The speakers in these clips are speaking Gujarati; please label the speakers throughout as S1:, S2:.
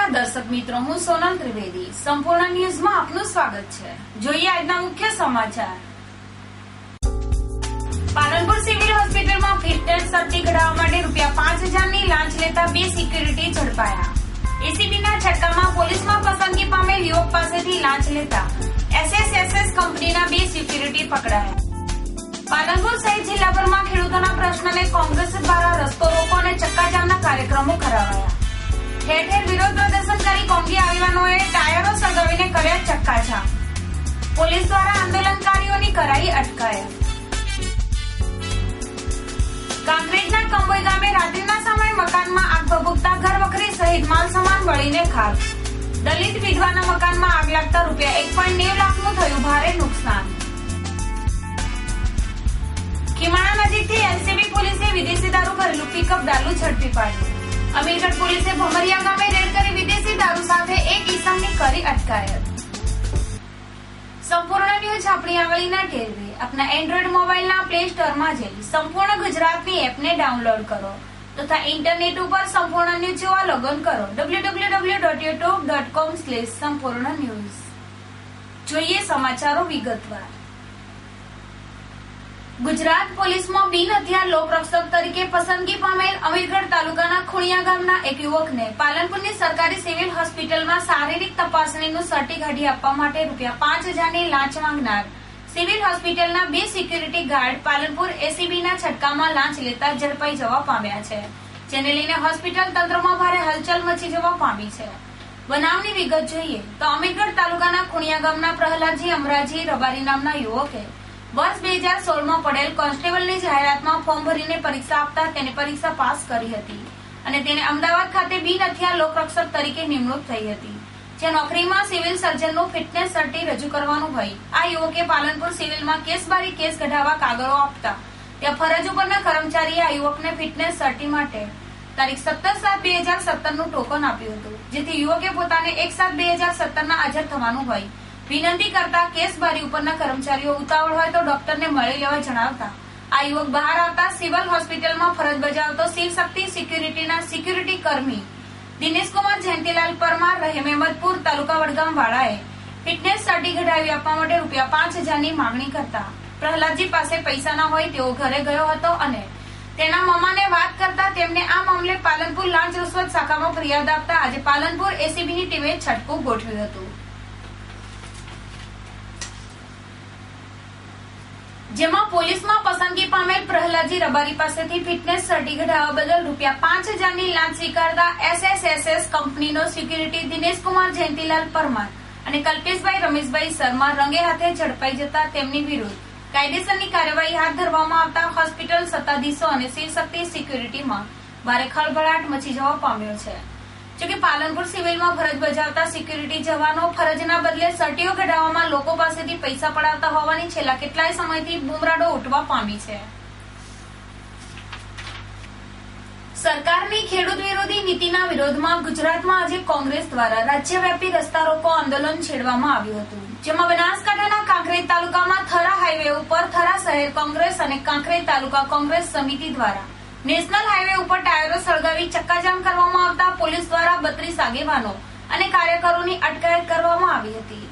S1: નમસ્કાર દર્શક મિત્રો, હું સોનલ ત્રિવેદી. સંપૂર્ણ ન્યૂઝમાં આપનું સ્વાગત છે. જોઈએ આજના મુખ્ય સમાચાર. પાલનપુર સિવિલ હોસ્પિટલમાં ફિટનેસ સર્ટી કઢાવવા માટે ₹5000 ની લાંચ લેતા 2 સિક્યુરિટી ઝડપાયા. એસીબીના છટકામાં પોલીસમાં પસંદગી પામેલ યુવક પાસેથી લાંચ લેતા એસએસએસએસ કંપનીના 2 સિક્યુરિટી પકડાયા. પાલનપુર સહિત જિલ્લાભરમાં ખેડૂતોના પ્રશ્નને કોંગ્રેસ દ્વારા રસ્તો રોકો અને ચક્કાજામના કાર્યક્રમો કરાવાયા. ઠેર ઠેર વિરોધ પ્રદર્શન કરી કોંગી આગેવાનોએ ટાયરો સળગાવીને કર્યા ચક્કાજામ. પોલીસ દ્વારા આંદોલનકારીઓની કરાઈ અટકાયત. કાંકરેજના કંબોઈ ગામે રાત્રિના સમયે મકાનમાં આગ ભભૂકતા ઘર વખરી સહિત માલ સામાન બળીને ખાક. દલિત વિધવાના મકાનમાં આગ લાગતા ₹1.9 લાખનું થયું ભારે નુકસાન. ખીમાણા નજીકથી એલસીબી પોલીસે વિદેશી દારૂ ભરેલું પિકઅપ ડાલુ ઝડપી પાડ્યું. અમીરગઢ પોલીસે ભમરિયા ગામે રેડ કરી વિદેશી દારૂ સાથે એક ઈસમની કરી અટકાયત. સંપૂર્ણ ન્યૂઝ આપણી આંગળીના ટેરવે આપના એન્ડ્રોઇડ મોબાઈલના પ્લે સ્ટોરમાં જઈ સંપૂર્ણ ગુજરાતની એપને ડાઉનલોડ કરો તથા ઇન્ટરનેટ ઉપર સંપૂર્ણ ન્યૂઝ જોવા લોગિન કરો www.youtube.com/સંપૂર્ણ ન્યૂઝ. જોઈએ સમાચારો વિગતવાર. ગુજરાત પોલીસમાં બિન હથિયાર લોકરક્ષક તરીકે પસંદગી પામેલ અમીરગઢ તાલુકાના ખુણિયા ગામના એક યુવકને પાલનપુરની સરકારી સિવિલ હોસ્પિટલમાં શારીરિક તપાસણીનું સર્ટી કાઢી આપવા માટે ₹5000 ની લાંચ માંગનાર સિવિલ હોસ્પિટલના 2 સિક્યુરિટી ગાર્ડ પાલનપુર એસીબીના છટકામાં લાંચ લેતા ઝડપાઈ જવા પામ્યા છે, જેને લઈને હોસ્પિટલ તંત્રમાં ભારે હલચલ મચી જવા પામી છે. બનાવની વિગત જોઈએ તો અમીરગઢ તાલુકાના ખુણિયા ગામના પ્રહલાદજી અમરાજી રબારી નામના યુવકે વર્ષ 2016માં પડેલ કોન્સ્ટેબલની જાહેરાતમાં ફોર્મ ભરીને પરીક્ષા આપતા તેને પરીક્ષા પાસ કરી હતી અને તેને અમદાવાદ ખાતે બિન હથિયાર લોકરક્ષક તરીકે નિમણૂક થઈ હતી, જે નોકરીમાં સિવિલ સર્જનનું ફિટનેસ સર્ટી રજૂ કરવાનું હોય. આ યુવકે પાલનપુર સિવિલમાં કેસબારી કેસ કઢાવવા કાગળો આપતા ત્યાં ફરજ ઉપરના કર્મચારીએ આ યુવકને ફિટનેસ સર્ટી માટે તારીખ 17/7/2017નું ટોકન આપ્યું હતું, જેથી યુવકે પોતાને 1/7/2017ના હાજર થવાનું હોય વિનંતી કરતા કેસબારી ઉપરના કર્મચારીઓ ઉતાવળ હોય તો ડોક્ટરને મળી લેવા જણાવતા આ યુવક બહાર આવતા સિવિલ હોસ્પિટલમાં ફરજ બજાવતો શિવશક્તિ સિક્યુરિટીના સિક્યુરિટી કર્મી દિનેશકુમાર જયંતિલાલ પરમાર રહે મહેમદપુર તાલુકા વડગામ વાળાએ ફિટનેસ સર્ટી કઢાવી આપવા માટે ₹5000 ની માંગણી કરતા પ્રહલાદજી પાસે પૈસા ન હોય તેવો ઘરે ગયો હતો અને તેના મમ્માને વાત કરતા તેમને આ મામલે પાલનપુર લાંચ રૂશ્વત શાખામાં ફરિયાદ આપતા આજે પાલનપુર એસીબીની ટીમે છટકું ગોઠવ્યું હતું, જેમાં પોલીસમાં પસંદગી પામેલ પ્રહલાદજી રબારી પાસેથી ફિટનેસ સર્ટી કઢાવવા બદલ ₹5000 ની લાંચ સ્વીકારતા એસએસએસએસ કંપનીનો સિક્યુરિટી દિનેશકુમાર જયંતિલાલ પરમાર અને કલ્પેશભાઈ રમેશભાઈ શર્મા રંગે હાથે ઝડપાઈ જતા તેમની વિરુદ્ધ કાયદેસરની કાર્યવાહી હાથ ધરવામાં આવતા હોસ્પિટલ સત્તાધીશો અને શિવશક્તિ સિક્યુરિટીમાં ભારે ખળભળાટ મચી જવા પામ્યો છે. જોકે પાલનપુર સિવિલમાં ફરજ બજાવતા સિક્યુરિટી જવાનો ફરજના બદલે સર્ટીઓ કઢાવવામાં લોકો પાસેથી પૈસા પડાવતા હોવાની છેલ્લા કેટલાય સમયથી બુમરાડો ઉઠવા પામી છે. સરકારની ખેડૂત વિરોધી નીતિના વિરોધમાં ગુજરાતમાં આજે કોંગ્રેસ દ્વારા રાજ્યવ્યાપી રસ્તા રોકો આંદોલન છેડવામાં આવ્યું હતું, જેમાં બનાસકાંઠાના કાંકરેજ તાલુકામાં થરા હાઈવે ઉપર થરા શહેર કોંગ્રેસ અને કાંકરેજ તાલુકા કોંગ્રેસ સમિતિ દ્વારા નેશનલ હાઈવે ઉપર ટાયરો સળગાવી ચક્કાજામ કરવામાં આવતા પોલીસ દ્વારા 32 આગેવાનો અને કાર્યકરોની અટકાયત કરવામાં આવી હતી.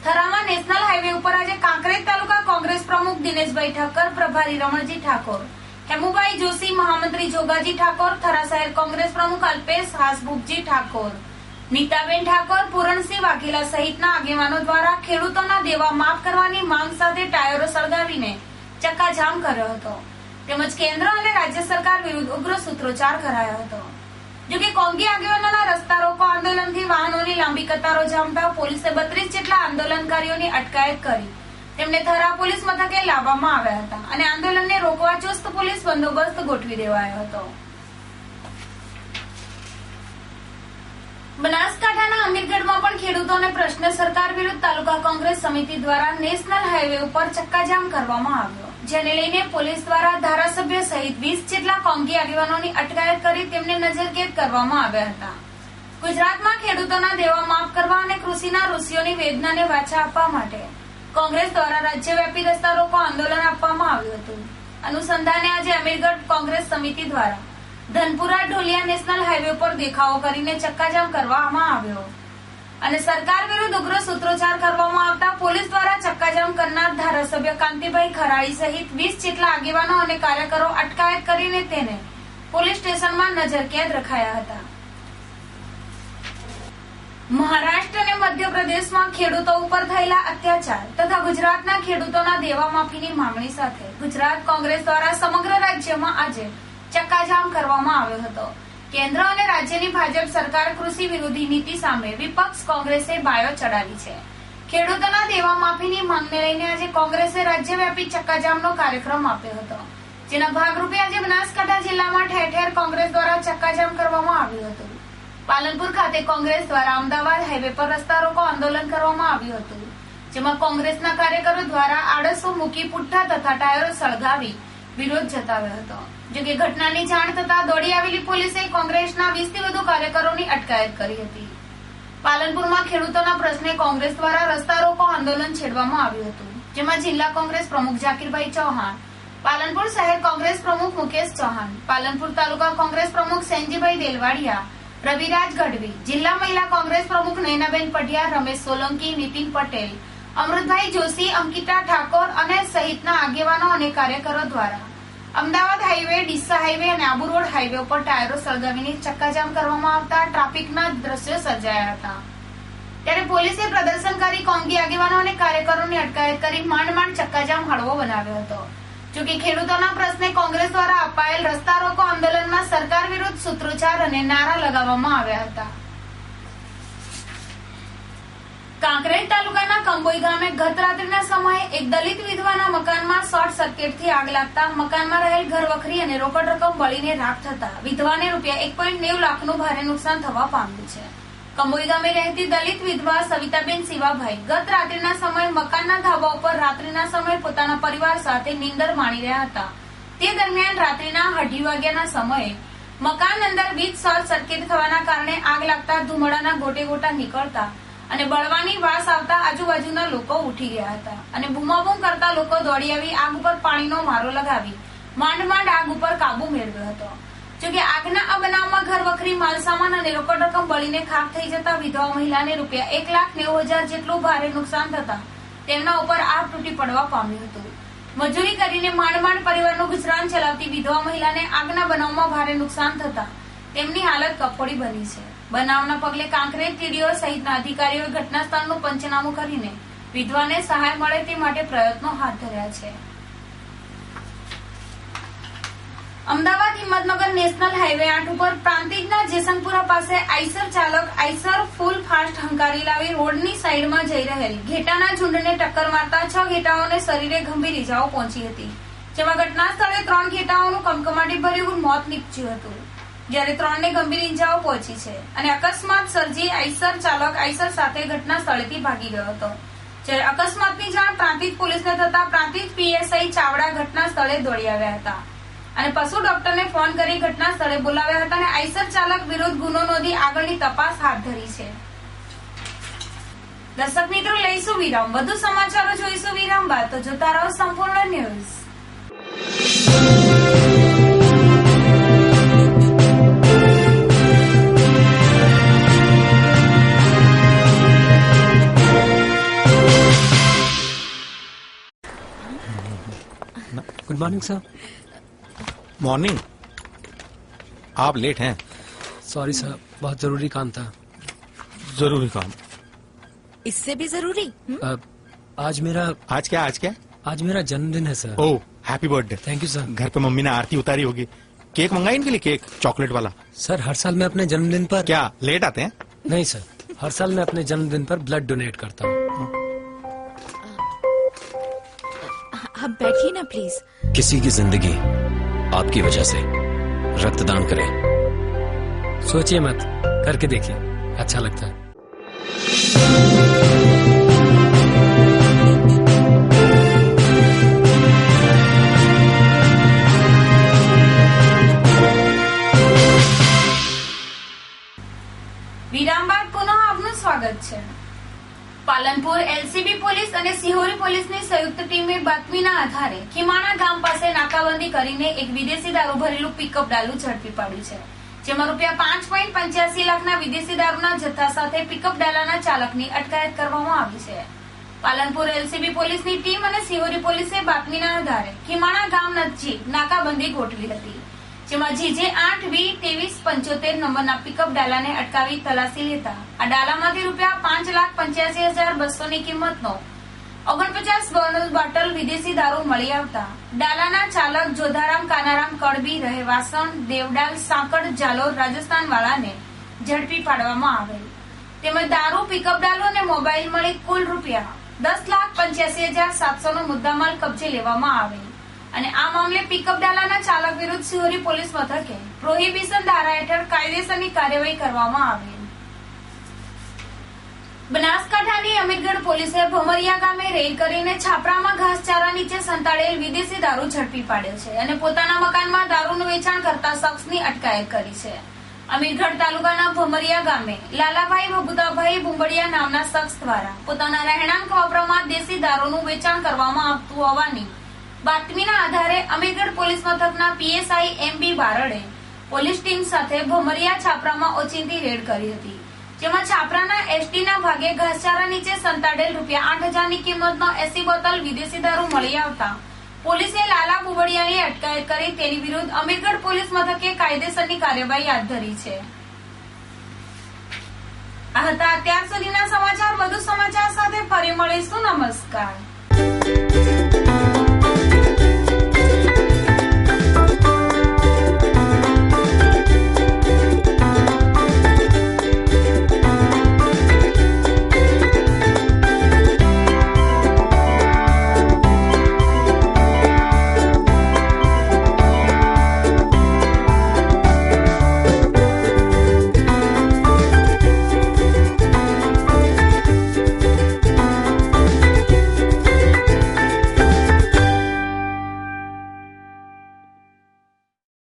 S1: થરામાં નેશનલ હાઈવે ઉપર આજે કાંકરેજ તાલુકા કોંગ્રેસ પ્રમુખ દિનેશભાઈ ઠક્કર, પ્રભારી રમણજી ઠાકોર, હેમુભાઈ જોશી, મહામંત્રી જોગાજી ઠાકોર, થરા શહેર કોંગ્રેસ પ્રમુખ અલ્પેશ હાસબુકજી ઠાકોર, નીતાબેન ઠાકોર, પૂરણસિંહ વાઘેલા સહિતના આગેવાનો દ્વારા ખેડૂતોના દેવા માફ કરવાની માંગ સાથે ટાયરો સળગાવીને ચક્કાજામ કર્યો હતો, તેમજ કેન્દ્ર અને રાજ્ય સરકાર વિરુદ્ધ ઉગ્ર સૂત્રોચ્ચાર કરાયો હતો. જોકે કોંગી આગેવાનોના રસ્તા રોકો આંદોલનથી વાહનોની લાંબી કતારો જામતા પોલીસે 32 જેટલા આંદોલનકારીઓની અટકાયત કરી તેમને થરા પોલીસ મથકે લાવવામાં આવ્યા હતા અને આંદોલનને રોકવા ચુસ્ત પોલીસ બંદોબસ્ત ગોઠવી દેવાયો હતો. બનાસકાંઠાના અમીરગઢમાં પણ ખેડૂતોને પ્રશ્ન સરકાર વિરુદ્ધ તાલુકા કોંગ્રેસ સમિતિ દ્વારા નેશનલ હાઈવે ઉપર ચક્કાજામ કરવામાં આવ્યો, જેને લઈને પોલીસ દ્વારા ધારાસભ્ય સહિત 20 જેટલા કોંગી આગેવાનોની અટકાયત કરી તેમને નજરકેદ કરવામાં આવ્યા હતા. ગુજરાતમાં ખેડૂતોના દેવા માફ કરવા અને કૃષિના ઋષિઓની વેદનાને વાચા આપવા માટે કોંગ્રેસ દ્વારા રાજ્યવ્યાપી રસ્તા રોકો આંદોલન આપવામાં આવ્યું હતું. અનુસંધાને આજે અમીરગઢ કોંગ્રેસ સમિતિ દ્વારા ધનપુરા ઢોલિયા નેશનલ હાઈવે પર દેખાવો કરીને ચક્કાજામ કરવામાં આવ્યો અને સરકાર વિરુદ્ધ ઉગ્ર સૂત્રોચ્ચાર કરવામાં આવતા પોલીસ દ્વારા ચક્કાજામ કરનાર ધારાસભ્ય કાંતિભાઈ ખરાડી સહિત 20 જેટલા આગેવાનો અને કાર્યકરો અટકાયત કરીને તેને પોલીસ સ્ટેશનમાં નજરકેદ રખાયા હતા. મહારાષ્ટ્ર અને મધ્યપ્રદેશમાં ખેડૂતો ઉપર થયેલા અત્યાચાર તથા ગુજરાતના ખેડૂતોના દેવા માફીની માંગણી સાથે ગુજરાત કોંગ્રેસ દ્વારા સમગ્ર રાજ્યમાં આજે ચક્કાજામ કરવામાં આવ્યો હતો. કેન્દ્ર અને રાજ્યની ભાજપ સરકાર કૃષિ વિરોધી નીતિ સામે વિપક્ષ કોંગ્રેસે બાયો ચડાવી છે. ખેડૂતોના દેવા માફીની માંગને લઈને આજે કોંગ્રેસે રાજ્યવ્યાપી ચક્કાજામનો કાર્યક્રમ આપ્યો હતો, જેના ભાગરૂપે આજે બનાસકાંઠા જિલ્લામાં ઠેર ઠેર કોંગ્રેસ દ્વારા ચક્કાજામ કરવામાં આવ્યું હતું. પાલનપુર ખાતે કોંગ્રેસ દ્વારા અમદાવાદ હાઈવે પર રસ્તા રોકો આંદોલન કરવામાં આવ્યું હતું, જેમાં કોંગ્રેસના કાર્યકરો દ્વારા આડસો મૂકી પુઠ્ઠા તથા ટાયરો સળગાવી વિરોધ જતાવ્યો હતો. જોકે ઘટનાની જાણ થતા દોડી આવેલી પોલીસે કોંગ્રેસના 20 થી વધુ કાર્યકરોની અટકાયત કરી હતી. પાલનપુરમાં ખેડૂતોના પ્રશ્ને કોંગ્રેસ દ્વારા રસ્તા રોકો આંદોલન છેડવામાં આવ્યું હતું, જેમાં જિલ્લા કોંગ્રેસ પ્રમુખ જાકીરભાઈ ચૌહાણ, પાલનપુર શહેર કોંગ્રેસ પ્રમુખ મુકેશ ચૌહાણ, પાલનપુર તાલુકા કોંગ્રેસ પ્રમુખ સેનજીભાઈ દેલવાડિયા, રવિરાજ ગઢવી, જિલ્લા મહિલા કોંગ્રેસ પ્રમુખ નયનાબેન પઢિયાર, રમેશ સોલંકી, નીતિન પટેલ, અમૃતભાઈ જોશી, અંકિતા ઠાકોર અને સહિતના આગેવાનો અને કાર્યકરો દ્વારા અમદાવાદ હાઈવે, ડીસા હાઈવે અને આબુ રોડ હાઈવે પર ટાયરો સળગાવીને ચક્કાજામ કરવામાં આવતા ટ્રાફિકના દ્રશ્યો સર્જાયા હતા. ત્યારે પોલીસે પ્રદર્શનકારી કોંગી આગેવાનો અને કાર્યકરોની અટકાયત કરી માંડ માંડ ચક્કાજામ હળવો બનાવ્યો હતો. જોકે ખેડૂતોના પ્રશ્ને કોંગ્રેસ દ્વારા અપાયેલ રસ્તા રોકો આંદોલનમાં સરકાર વિરુદ્ધ સૂત્રોચ્ચાર અને નારા લગાવવામાં આવ્યા હતા. કાંકરેજ તાલુકાના કંબોઈ ગામે ગત રાત્રિના સમયે એક દલિત વિધવાના મકાનમાં શોર્ટ સર્કિટથી આગ લાગતા મકાનમાં રહેલ ઘરવખરી અને રોકડ રકમ બળીને રાખ થતા વિધવાને ₹1.90 લાખનું ભારે નુકસાન થવા પામ્યું છે. કંબોઈ ગામે રહેતી દલિત વિધવા સવિતાબેન શિવાભાઈ ગત રાત્રિના સમયે મકાનના ધાબા ઉપર રાત્રિના સમયે પોતાના પરિવાર સાથે નીંદર માણી રહ્યા હતા. તે દરમિયાન રાત્રિના 2:30 વાગ્યાના સમયે મકાન અંદર વીજ શોર્ટ સર્કિટ થવાના કારણે આગ લાગતા ધુમાડાના ગોટે ગોટા નીકળતા અને બળવાની વાસ આવતા આજુબાજુના લોકો ઉઠી ગયા હતા અને બૂમાબૂમ કરતા લોકો દોડી આવી આગ ઉપર પાણીનો મારો લગાવી માંડ માંડ આગ ઉપર કાબુ મેળવ્યો હતો. જોકે આગના આ બનાવમાં ઘરવખરી, માલસામાન અને રોકડ રકમ બળીને ખાખ થઈ જતા વિધવા મહિલાને ₹1,90,000 જેટલું ભારે નુકસાન થતા તેમના ઉપર આગ તૂટી પડવા પામ્યું હતું. મજૂરી કરીને માંડ માંડ પરિવારનું ગુજરાન ચલાવતી વિધવા મહિલાને આગના બનાવમાં ભારે નુકસાન થતા તેમની હાલત કફોડી બની છે. બનાવના પગલે કાંકરેજ ટીડીઓ સહિતના અધિકારીઓએ ઘટના સ્થળનું પંચનામું કરીને વિધવાને સહાય મળે તે માટે પ્રયત્નો હાથ ધર્યા છે. અમદાવાદ હિંમતનગર નેશનલ હાઈવે 8 ઉપર પ્રાંતિજના જેસંગપુરા પાસે આઈસર ચાલક આઈસર ફૂલ ફાસ્ટ હંકારી લાવી રોડની સાઈડમાં જઈ રહેલ ઘેટાના ઝુંડને ટક્કર મારતા 6 ઘેટાઓને શરીરે ગંભીર ઇજાઓ પહોંચી હતી, જેમાં ઘટના સ્થળે 3 ઘેટાઓનું કમકમાટી ભર્યું મોત નીપજ્યું હતું, જ્યારે 3 ને ગંભીર ઇજાઓ પહોંચી છે અને અકસ્માત સર્જી આઈસર ચાલક આઈસર સાથે ઘટના સ્થળેથી ભાગી ગયો હતો. જ્યારે અકસ્માતની જાણ પ્રાંતિજ પોલીસને થતા પ્રાંતિજ પીએસઆઈ ચાવડા ઘટના સ્થળે દોડી આવ્યા હતા અને પશુ ડોક્ટરને ફોન કરી ઘટના સ્થળે બોલાવ્યા હતા અને આઈસર ચાલક વિરુદ્ધ ગુનો નોંધી આગળની તપાસ હાથ ધરી છે. દર્શક મિત્રો, લઈશું વિરામ. વધુ સમાચારો જોઈશું વિરામ બાદ, તો જોતા રહો સંપૂર્ણ news.
S2: Good morning sir.
S3: Morning. आप लेट हैं.
S2: सॉरी सर, बहुत जरूरी काम था.
S3: जरूरी काम.
S4: इससे भी जरूरी.
S2: आज मेरा आज मेरा जन्मदिन है sir.
S3: Oh, happy birthday.
S2: Thank you sir.
S3: घर पे मम्मी ने आरती उतारी होगी. केक मंगाई इनके लिए, केक चॉकलेट वाला.
S2: सर, हर साल मैं अपने जन्मदिन पर
S3: क्या लेट आते हैं?
S2: नहीं सर, हर साल मैं अपने जन्मदिन पर ब्लड डोनेट करता हूँ.
S4: आप बैठिए ना प्लीज.
S5: किसी की जिंदगी आपकी वजह से रक्तदान करें.
S2: सोचिए मत, करके देखिए, अच्छा लगता है.
S1: વિરામ બાદ પુનઃ આપનું સ્વાગત છે. પાલનપુર LC એલસીબી પોલીસ અને સિહોરી પોલીસની સંયુક્ત ટીમે બાતમીના આધારે ખીમાણા ગામ પાસે નાકાબંધી કરીને એક વિદેશી દારૂ ભરેલું પિકઅપ ડાલું ઝડપી પાડ્યું છે, જેમાં રૂપિયા 5.85 લાખના વિદેશી દારૂના જથ્થા સાથે પિકઅપ ડાલાના ચાલકની અટકાયત કરવામાં આવી છે. પાલનપુર એલસીબી પોલીસની ટીમ અને સિહોરી પોલીસે બાતમીના આધારે ખીમાણા ગામ નજીક નાકાબંધી ગોઠવી હતી, જેમાં GJ 8V2375 નંબરના પિકઅપ ડાલાને અટકાવી તલાશી લેતા આ ડાલામાંથી રૂપિયા 5,85,200 ની કિંમતનો 49 બર્નલ બોટલ વિદેશી દારૂ મળી આવતા ડાલાના ચાલક જોધારામ કાનારામ કડબી રહે વાસણ દેવડાલ સાંકળ જાલોર રાજસ્થાન વાળાને ઝડપી પાડવામાં આવેલ, તેમજ દારૂ પિકઅપ ડાલો અને મોબાઈલ મળી કુલ રૂપિયા 10,85,700 નો મુદ્દામાલ કબજે લેવામાં આવેલ અને આ મામલે પિકઅપ ડાલાના ચાલક વિરુદ્ધ સિહોરી પોલીસ મથકે પ્રોહિબિશન ધારા હેઠળ કાયદેસરની કાર્યવાહી કરવામાં આવેલ. બનાસકાંઠાની અમીરગઢ પોલીસે ભમરિયા ગામે રેડ કરીને છાપરામાં ઘાસચારા નીચે સંતાડેલ વિદેશી દારૂ ઝડપી પાડ્યો છે અને પોતાના મકાનમાં દારૂનું વેચાણ કરતા શખ્સની અટકાયત કરી છે. અમીરગઢ તાલુકાના ભમરિયા ગામે લાલાભાઈ ભભુતાભાઈ બુંબડિયા નામના શખ્સ દ્વારા પોતાના રહેણાંક વાપરામાં દેશી દારૂનું વેચાણ કરવામાં આવતું હોવાની બાતમીના આધારે અમીરગઢ પોલીસ મથકના PSI MB બારડે પોલીસ ટીમ સાથે ભમરિયા છાપરામાં ઓચિંતી રેડ કરી હતી, જેમાં છાપરાના એસટીના ભાગે ઘાસચારા નીચે સંતાડેલ રૂપિયા 8,000 ની કિંમતનો 80 બોટલ વિદેશી દારૂ મળી આવતા પોલીસે લાલા બુબડિયાની અટકાયત કરી તેની વિરુદ્ધ અમીરગઢ પોલીસ મથકે કાયદેસરની કાર્યવાહી હાથ ધરી છે. આ હતા અત્યાર સુધીના સમાચાર. વધુ સમાચાર સાથે ફરી મળીશું. નમસ્કાર.